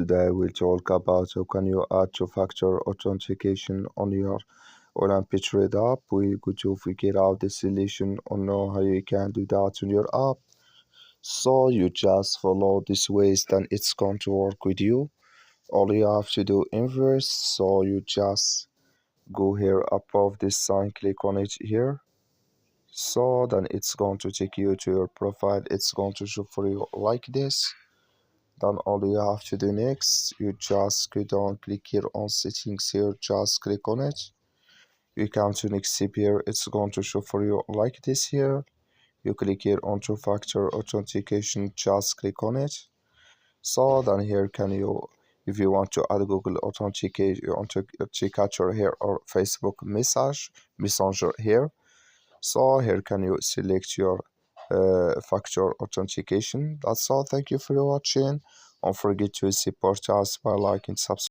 Today we'll talk about how can you add two-factor authentication on your Olymptrade app. We're going to figure out the solution on how you can do that on your app. So you just follow this ways, then it's going to work with you. All you have to do inverse, so you just go here above this sign, click on it here. So then it's going to take you to your profile. It's going to show for you like this. Then all you have to do next, you just go down, click here on settings here, just click on it. You come to next step here, it's going to show for you like this here. You click here on two-factor authentication, just click on it. So then here can you, if you want to add Google authenticator here or Facebook messenger here. So here can you select your factor authentication. That's all. Thank you for watching. Don't forget to support us by liking, subscribe.